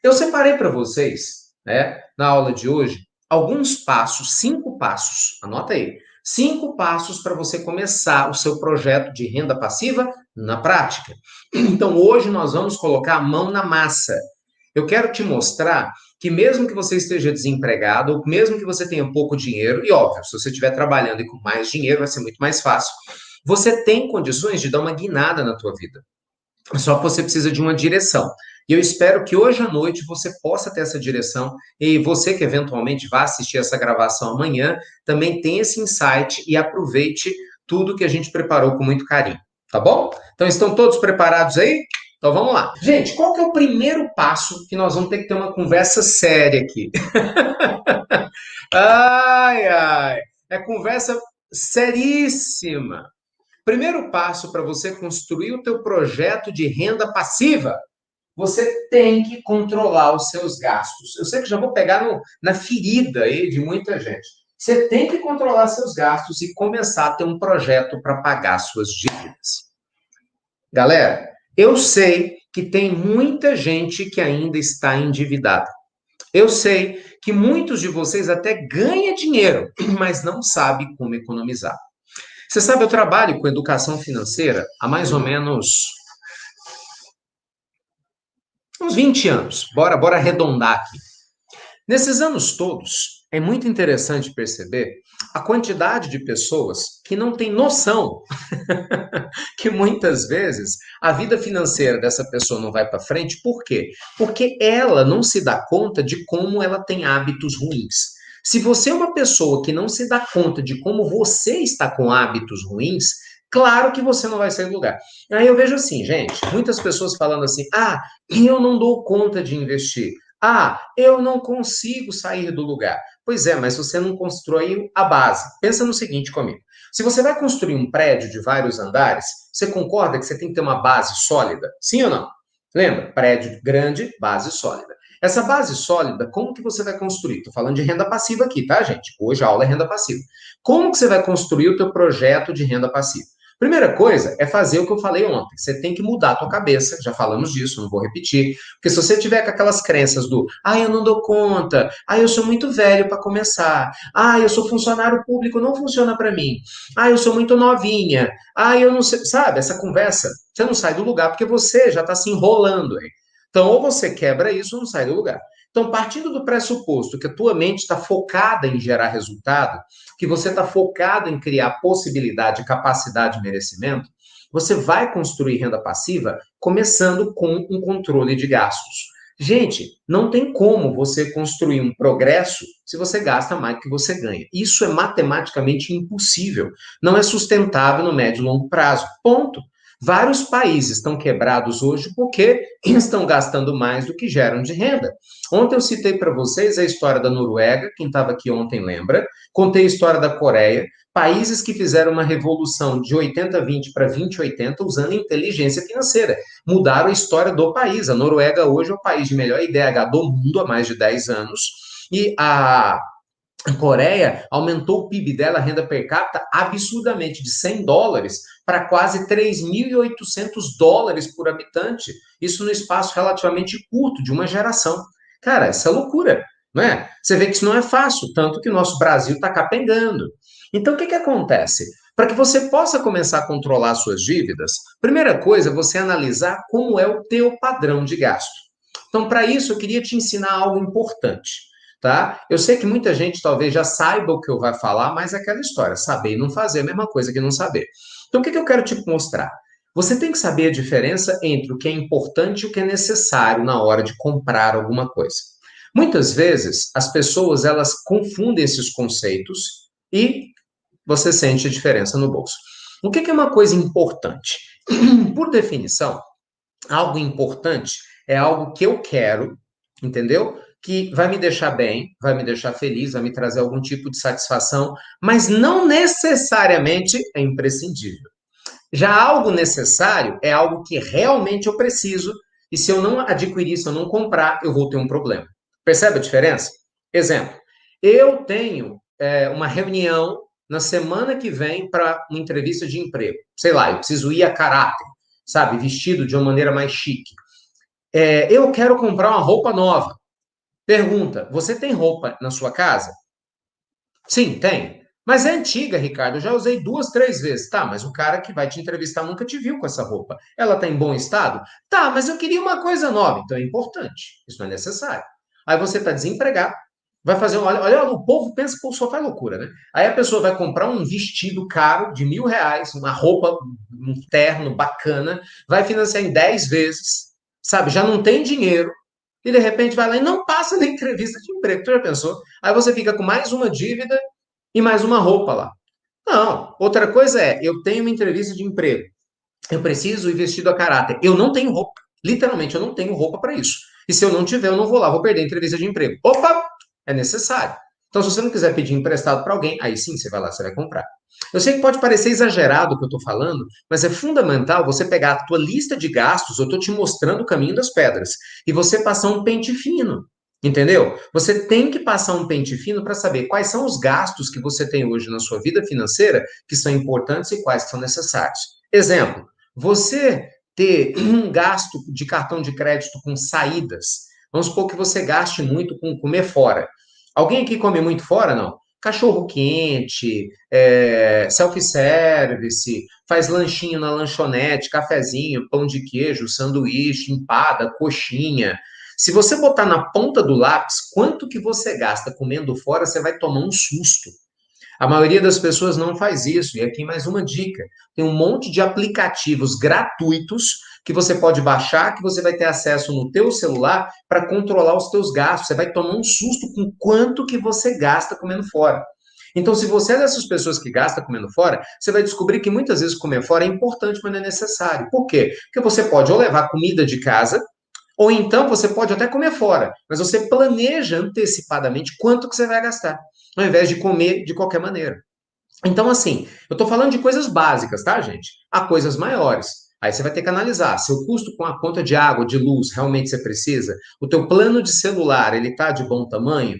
Eu separei para vocês, né, na aula de hoje, alguns passos, 5 passos, anota aí, 5 passos para você começar o seu projeto de renda passiva na prática. Então, hoje nós vamos colocar a mão na massa. Eu quero te mostrar que mesmo que você esteja desempregado, ou mesmo que você tenha pouco dinheiro, e óbvio, se você estiver trabalhando e com mais dinheiro, vai ser muito mais fácil, você tem condições de dar uma guinada na tua vida. Só que você precisa de uma direção. E eu espero que hoje à noite você possa ter essa direção e você que eventualmente vai assistir essa gravação amanhã também tenha esse insight e aproveite tudo que a gente preparou com muito carinho, tá bom? Então estão todos preparados aí? Então vamos lá. Gente, qual que é o primeiro passo que nós vamos ter que ter uma conversa séria aqui? Ai, ai, é conversa seríssima. Primeiro passo para você construir o teu projeto de renda passiva, você tem que controlar os seus gastos. Eu sei que já vou pegar na ferida aí de muita gente. Você tem que controlar seus gastos e começar a ter um projeto para pagar suas dívidas. Galera, eu sei que tem muita gente que ainda está endividada. Eu sei que muitos de vocês até ganham dinheiro, mas não sabem como economizar. Você sabe, eu trabalho com educação financeira há mais ou menos uns 20 anos. Bora arredondar aqui. Nesses anos todos, é muito interessante perceber a quantidade de pessoas que não têm noção que muitas vezes a vida financeira dessa pessoa não vai para frente. Por quê? Porque ela não se dá conta de como ela tem hábitos ruins. Se você é uma pessoa que não se dá conta de como você está com hábitos ruins, claro que você não vai sair do lugar. Aí eu vejo assim, gente, muitas pessoas falando assim: ah, eu não dou conta de investir. Ah, eu não consigo sair do lugar. Pois é, mas você não construiu a base. Pensa no seguinte comigo. Se você vai construir um prédio de vários andares, você concorda que você tem que ter uma base sólida? Sim ou não? Lembra? Prédio grande, base sólida. Essa base sólida, como que você vai construir? Estou falando de renda passiva aqui, tá, gente? Hoje a aula é renda passiva. Como que você vai construir o teu projeto de renda passiva? Primeira coisa é fazer o que eu falei ontem. Você tem que mudar a tua cabeça. Já falamos disso, não vou repetir. Porque se você tiver com aquelas crenças do eu não dou conta, eu sou muito velho para começar, eu sou funcionário público, não funciona para mim, eu sou muito novinha, eu não sei, sabe? Essa conversa, você não sai do lugar porque você já está se enrolando aí. Então, ou você quebra isso ou não sai do lugar. Então, partindo do pressuposto que a tua mente está focada em gerar resultado, que você está focado em criar possibilidade, capacidade e merecimento, você vai construir renda passiva começando com um controle de gastos. Gente, não tem como você construir um progresso se você gasta mais do que você ganha. Isso é matematicamente impossível. Não é sustentável no médio e longo prazo. Ponto. Vários países estão quebrados hoje porque estão gastando mais do que geram de renda. Ontem eu citei para vocês a história da Noruega, quem estava aqui ontem lembra. Contei a história da Coreia, países que fizeram uma revolução de 80-20 para 20-80 usando inteligência financeira. Mudaram a história do país. A Noruega hoje é o país de melhor IDH do mundo há mais de 10 anos. E a Coreia aumentou o PIB dela, a renda per capita, absurdamente, de US$ 100 para quase US$ 3.800 por habitante. Isso no espaço relativamente curto, de uma geração. Cara, essa é loucura, não é? Você vê que isso não é fácil, tanto que o nosso Brasil está capengando. Então, o que acontece? Para que você possa começar a controlar suas dívidas, primeira coisa é você analisar como é o teu padrão de gasto. Então, para isso, eu queria te ensinar algo importante. Tá? Eu sei que muita gente talvez já saiba o que eu vou falar, mas é aquela história, saber e não fazer é a mesma coisa que não saber. Então, o que eu quero te mostrar? Você tem que saber a diferença entre o que é importante e o que é necessário na hora de comprar alguma coisa. Muitas vezes, as pessoas, elas confundem esses conceitos e você sente a diferença no bolso. O que é uma coisa importante? Por definição, algo importante é algo que eu quero, entendeu? Que vai me deixar bem, vai me deixar feliz, vai me trazer algum tipo de satisfação, mas não necessariamente é imprescindível. Já algo necessário é algo que realmente eu preciso, e se eu não adquirir, se eu não comprar, eu vou ter um problema. Percebe a diferença? Exemplo, eu tenho uma reunião na semana que vem para uma entrevista de emprego. Sei lá, eu preciso ir a caráter, sabe? Vestido de uma maneira mais chique. Eu quero comprar uma roupa nova. Pergunta: você tem roupa na sua casa? Sim, tem. Mas é antiga, Ricardo. Eu já usei 2, 3 vezes. Tá, mas o cara que vai te entrevistar nunca te viu com essa roupa. Ela está em bom estado? Tá, mas eu queria uma coisa nova. Então é importante. Isso não é necessário. Aí você está desempregado. Vai fazer um. Olha, o povo pensa que o só faz loucura, né? Aí a pessoa vai comprar um vestido caro de R$ 1.000, uma roupa, um terno bacana, vai financiar em 10 vezes, sabe? Já não tem dinheiro e de repente vai lá e não passa na entrevista de emprego. Tu já pensou? Aí você fica com mais uma dívida e mais uma roupa lá. Não, outra coisa é, eu tenho uma entrevista de emprego, eu preciso ir vestido a caráter. Eu não tenho roupa. Literalmente, eu não tenho roupa para isso. E se eu não tiver, eu não vou lá, vou perder a entrevista de emprego. Opa! É necessário. Então, se você não quiser pedir emprestado para alguém, aí sim você vai lá, você vai comprar. Eu sei que pode parecer exagerado o que eu estou falando, mas é fundamental você pegar a tua lista de gastos, eu estou te mostrando o caminho das pedras, e você passar um pente fino. Entendeu? Você tem que passar um pente fino para saber quais são os gastos que você tem hoje na sua vida financeira que são importantes e quais que são necessários. Exemplo, você ter um gasto de cartão de crédito com saídas. Vamos supor que você gaste muito com comer fora. Alguém aqui come muito fora, não? Cachorro quente, self-service, faz lanchinho na lanchonete, cafezinho, pão de queijo, sanduíche, empada, coxinha. Se você botar na ponta do lápis quanto que você gasta comendo fora, você vai tomar um susto. A maioria das pessoas não faz isso. E aqui mais uma dica: tem um monte de aplicativos gratuitos que você pode baixar, que você vai ter acesso no teu celular para controlar os teus gastos. Você vai tomar um susto com quanto que você gasta comendo fora. Então, se você é dessas pessoas que gasta comendo fora, você vai descobrir que muitas vezes comer fora é importante, mas não é necessário. Por quê? Porque você pode ou levar comida de casa, ou então você pode até comer fora, mas você planeja antecipadamente quanto que você vai gastar, ao invés de comer de qualquer maneira. Então, assim, eu estou falando de coisas básicas, tá, gente? Há coisas maiores. Aí você vai ter que analisar se o custo com a conta de água, de luz, realmente você precisa. O teu plano de celular, ele tá de bom tamanho?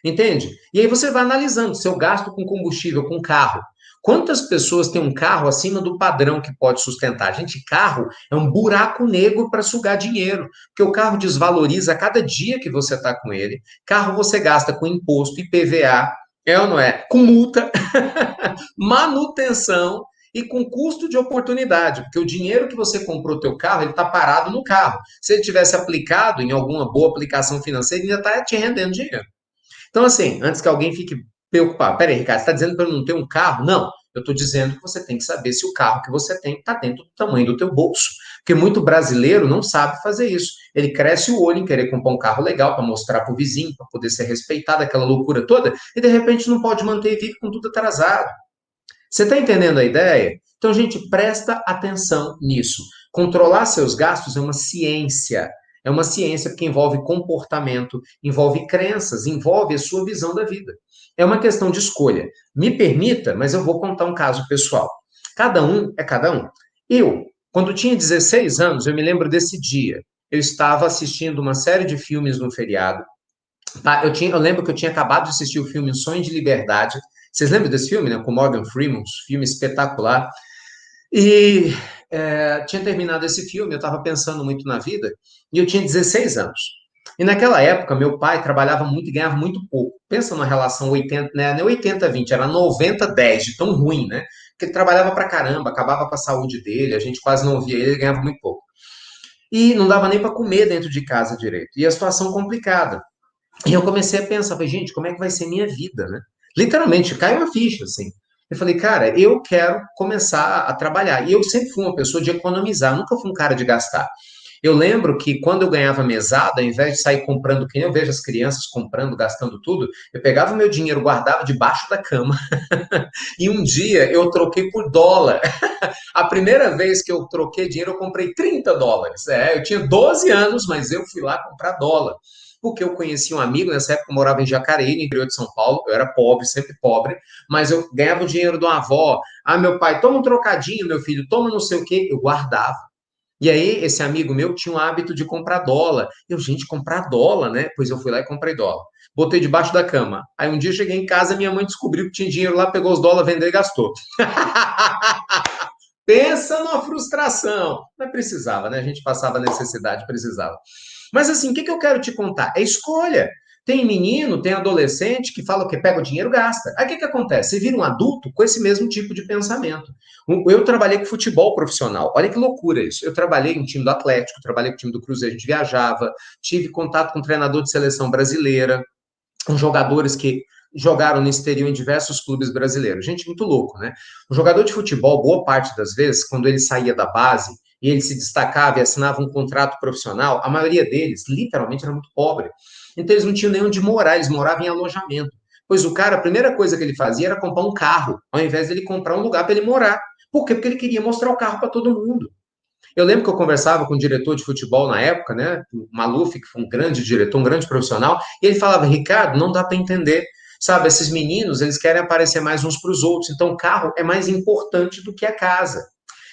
Entende? E aí você vai analisando seu gasto com combustível, com carro. Quantas pessoas têm um carro acima do padrão que pode sustentar? Gente, carro é um buraco negro para sugar dinheiro, porque o carro desvaloriza a cada dia que você está com ele. Carro você gasta com imposto, IPVA, é ou não é? Com multa, manutenção e com custo de oportunidade, porque o dinheiro que você comprou o teu carro, ele está parado no carro. Se ele tivesse aplicado em alguma boa aplicação financeira, ele ainda está te rendendo dinheiro. Então, assim, antes que alguém fique preocupado, peraí, Ricardo, você está dizendo para eu não ter um carro? Não, eu estou dizendo que você tem que saber se o carro que você tem está dentro do tamanho do teu bolso. Porque muito brasileiro não sabe fazer isso. Ele cresce o olho em querer comprar um carro legal para mostrar para o vizinho, para poder ser respeitado, aquela loucura toda, e de repente não pode manter e vive com tudo atrasado. Você está entendendo a ideia? Então, gente, presta atenção nisso. Controlar seus gastos é uma ciência. É uma ciência porque envolve comportamento, envolve crenças, envolve a sua visão da vida. É uma questão de escolha. Me permita, mas eu vou contar um caso pessoal. Cada um é cada um. Eu, quando tinha 16 anos, eu me lembro desse dia. Eu estava assistindo uma série de filmes no feriado. Tá? Eu lembro que eu tinha acabado de assistir o filme Sonho de Liberdade. Vocês lembram desse filme, né? Com Morgan Freeman, um filme espetacular. E tinha terminado esse filme, eu estava pensando muito na vida, e eu tinha 16 anos. E naquela época, meu pai trabalhava muito e ganhava muito pouco. Pensa numa relação 80, né? Não é 80-20, era 90-10, de tão ruim, né? Porque ele trabalhava pra caramba, acabava com a saúde dele, a gente quase não via ele, ele ganhava muito pouco. E não dava nem para comer dentro de casa direito. E a situação complicada. E eu comecei a pensar, falei, gente, como é que vai ser minha vida, né? Literalmente, caiu uma ficha, assim. Eu falei, cara, eu quero começar a trabalhar. E eu sempre fui uma pessoa de economizar, nunca fui um cara de gastar. Eu lembro que quando eu ganhava mesada, ao invés de sair comprando, que nem eu vejo as crianças comprando, gastando tudo, eu pegava o meu dinheiro, guardava debaixo da cama. E um dia eu troquei por dólar. A primeira vez que eu troquei dinheiro, eu comprei US$ 30. Eu tinha 12 anos, mas eu fui lá comprar dólar porque eu conheci um amigo, nessa época eu morava em Jacareí, no interior de São Paulo, eu era pobre, sempre pobre, mas eu ganhava o dinheiro de uma avó. Ah, meu pai, toma um trocadinho, meu filho, toma não sei o quê, eu guardava. E aí, esse amigo meu tinha o hábito de comprar dólar. Eu, gente, comprar dólar, né? Pois eu fui lá e comprei dólar. Botei debaixo da cama. Aí um dia eu cheguei em casa, minha mãe descobriu que tinha dinheiro lá, pegou os dólares, vendeu e gastou. Pensa numa frustração. Mas precisava, né? A gente passava necessidade, precisava. Mas assim, o que eu quero te contar? É escolha. Tem menino, tem adolescente que fala que pega o dinheiro, gasta. Aí o que acontece? Você vira um adulto com esse mesmo tipo de pensamento. Eu trabalhei com futebol profissional. Olha que loucura isso. Eu trabalhei no time do Atlético, trabalhei com o time do Cruzeiro, a gente viajava, tive contato com um treinador de seleção brasileira, com jogadores que jogaram no exterior em diversos clubes brasileiros. Gente, muito louco, né? O jogador de futebol, boa parte das vezes, quando ele saía da base e ele se destacava e assinava um contrato profissional, a maioria deles, literalmente, era muito pobre. Então, eles não tinham nem onde morar, eles moravam em alojamento. Pois o cara, a primeira coisa que ele fazia era comprar um carro, ao invés de ele comprar um lugar para ele morar. Por quê? Porque ele queria mostrar o carro para todo mundo. Eu lembro que eu conversava com um diretor de futebol na época, né? O Maluf, que foi um grande diretor, um grande profissional, e ele falava: Ricardo, não dá para entender. Sabe, esses meninos, eles querem aparecer mais uns para os outros, então o carro é mais importante do que a casa.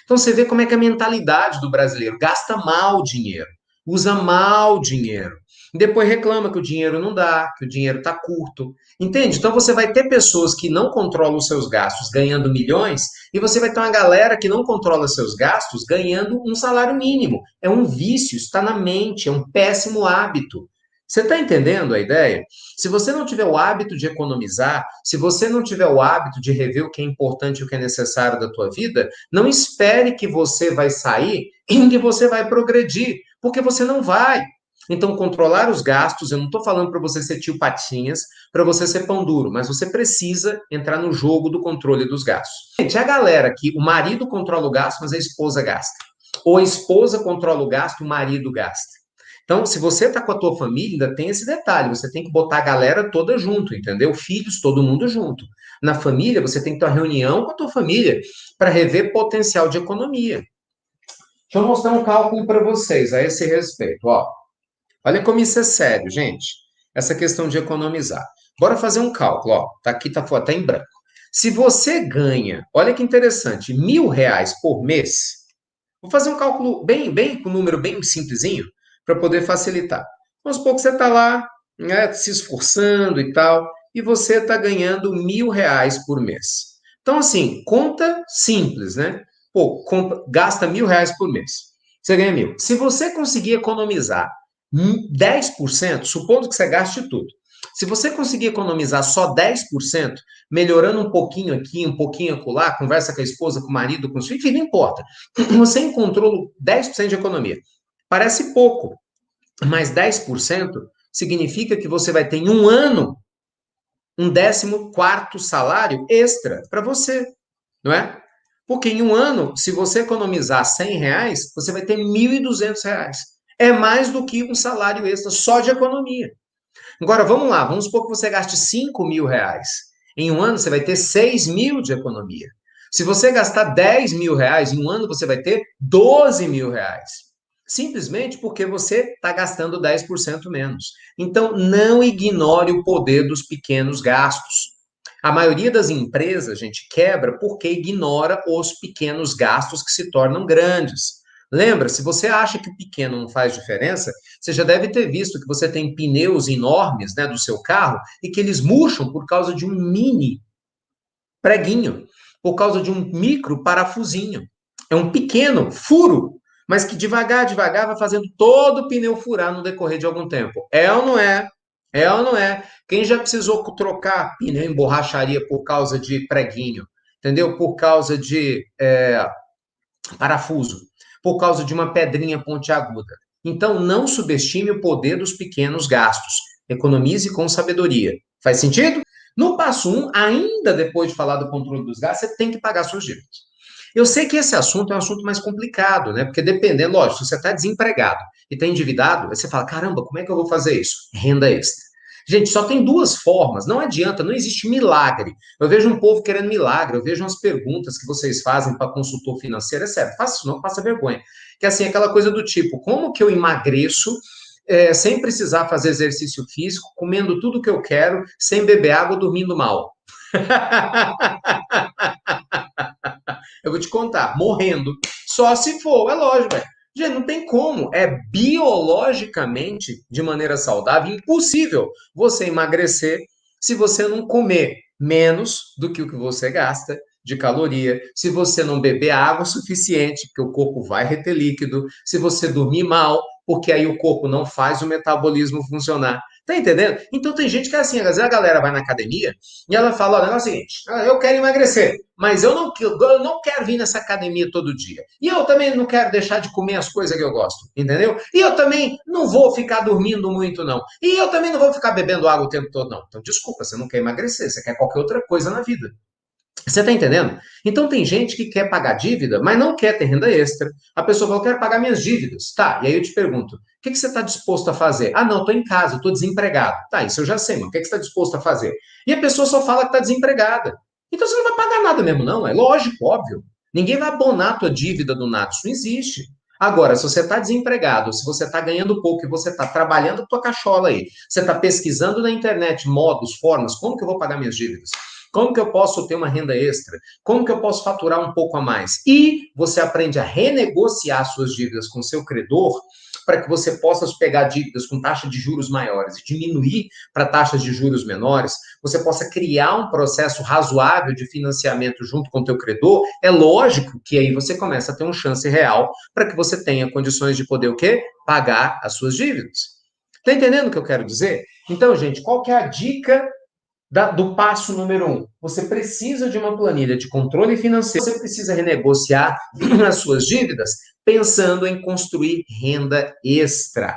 Então você vê como é que é a mentalidade do brasileiro: gasta mal dinheiro, usa mal dinheiro. Depois reclama que o dinheiro não dá, que o dinheiro está curto. Entende? Então você vai ter pessoas que não controlam os seus gastos ganhando milhões, e você vai ter uma galera que não controla seus gastos ganhando um salário mínimo. É um vício, está na mente, é um péssimo hábito. Você está entendendo a ideia? Se você não tiver o hábito de economizar, se você não tiver o hábito de rever o que é importante e o que é necessário da tua vida, não espere que você vai sair e que você vai progredir, porque você não vai. Então, controlar os gastos, eu não estou falando para você ser tio Patinhas, para você ser pão duro, mas você precisa entrar no jogo do controle dos gastos. Gente, a galera que o marido controla o gasto, mas a esposa gasta. Ou a esposa controla o gasto, o marido gasta. Então, se você está com a tua família, ainda tem esse detalhe, você tem que botar a galera toda junto, entendeu? Filhos, todo mundo junto. Na família, você tem que ter uma reunião com a tua família para rever potencial de economia. Deixa eu mostrar um cálculo para vocês a esse respeito. Ó, olha como isso é sério, gente. Essa questão de economizar. Bora fazer um cálculo. Ó, tá aqui, tá até em branco. Se você ganha, olha que interessante, R$ 1.000 por mês, vou fazer um cálculo com um número bem simplesinho, para poder facilitar. Vamos supor que você está lá, né, se esforçando e tal, e você está ganhando R$ 1.000 por mês. Então, assim, conta simples, né? Pô, gasta R$ 1.000 por mês. Você ganha 1.000. Se você conseguir economizar 10%, supondo que você gaste tudo, se você conseguir economizar só 10%, melhorando um pouquinho aqui, um pouquinho acolá, conversa com a esposa, com o marido, com o filho, enfim, não importa. Você encontrou 10% de economia. Parece pouco, mas 10% significa que você vai ter em um ano um 14º salário extra para você, não é? Porque em um ano, se você economizar R$ 100, você vai ter R$ 1.200. É mais do que um salário extra só de economia. Agora, vamos lá, vamos supor que você gaste R$ 5.000. Em um ano, você vai ter 6.000 de economia. Se você gastar R$ 10.000, em um ano você vai ter R$ 12.000. Simplesmente porque você está gastando 10% menos. Então, não ignore o poder dos pequenos gastos. A maioria das empresas, gente, quebra porque ignora os pequenos gastos que se tornam grandes. Lembra, se você acha que o pequeno não faz diferença, você já deve ter visto que você tem pneus enormes, né, do seu carro e que eles murcham por causa de um mini preguinho, por causa de um micro parafusinho. É um pequeno furo, mas que devagar, devagar vai fazendo todo o pneu furar no decorrer de algum tempo. É ou não é? É ou não é? Quem já precisou trocar pneu em borracharia por causa de preguinho, entendeu? Por causa de parafuso, por causa de uma pedrinha pontiaguda. Então, não subestime o poder dos pequenos gastos. Economize com sabedoria. Faz sentido? No passo 1, ainda depois de falar do controle dos gastos, você tem que pagar suas dívidas. Eu sei que esse assunto é um assunto mais complicado, né? Porque dependendo, lógico, se você está desempregado e está endividado, você fala, caramba, como é que eu vou fazer isso? Renda extra. Gente, só tem duas formas, não adianta, não existe milagre. Eu vejo um povo querendo milagre, eu vejo umas perguntas que vocês fazem para consultor financeiro, é sério, faça isso não, passa vergonha. Que é assim, aquela coisa do tipo, como que eu emagreço sem precisar fazer exercício físico, comendo tudo que eu quero, sem beber água, dormindo mal? Eu vou te contar, morrendo. Só se for, é lógico, velho. Gente, não tem como. É biologicamente, de maneira saudável, impossível você emagrecer se você não comer menos do que o que você gasta de caloria, se você não beber água suficiente, porque o corpo vai reter líquido, se você dormir mal, porque aí o corpo não faz o metabolismo funcionar. Tá entendendo? Então tem gente que é assim, às vezes a galera vai na academia e ela fala, olha, o negócio é o seguinte, eu quero emagrecer, mas eu não quero vir nessa academia todo dia. E eu também não quero deixar de comer as coisas que eu gosto, entendeu? E eu também não vou ficar dormindo muito, não. E eu também não vou ficar bebendo água o tempo todo, não. Então, desculpa, você não quer emagrecer, você quer qualquer outra coisa na vida. Você está entendendo? Então tem gente que quer pagar dívida, mas não quer ter renda extra. A pessoa fala, eu quero pagar minhas dívidas. Tá, e aí eu te pergunto, o que você está disposto a fazer? Ah, não, estou em casa, estou desempregado. Tá, isso eu já sei, mas o que você está disposto a fazer? E a pessoa só fala que está desempregada. Então você não vai pagar nada mesmo, não. É lógico, óbvio. Ninguém vai abonar a tua dívida do nada. Isso não existe. Agora, se você está desempregado, se você está ganhando pouco e você está trabalhando a tua cachola aí, você está pesquisando na internet modos, formas, como que eu vou pagar minhas dívidas? Como que eu posso ter uma renda extra? Como que eu posso faturar um pouco a mais? E você aprende a renegociar suas dívidas com seu credor para que você possa pegar dívidas com taxa de juros maiores e diminuir para taxas de juros menores, você possa criar um processo razoável de financiamento junto com o teu credor, é lógico que aí você começa a ter uma chance real para que você tenha condições de poder o quê? Pagar as suas dívidas. Tá entendendo o que eu quero dizer? Então, gente, qual que é a dica do passo número 1? Você precisa de uma planilha de controle financeiro, você precisa renegociar as suas dívidas pensando em construir renda extra.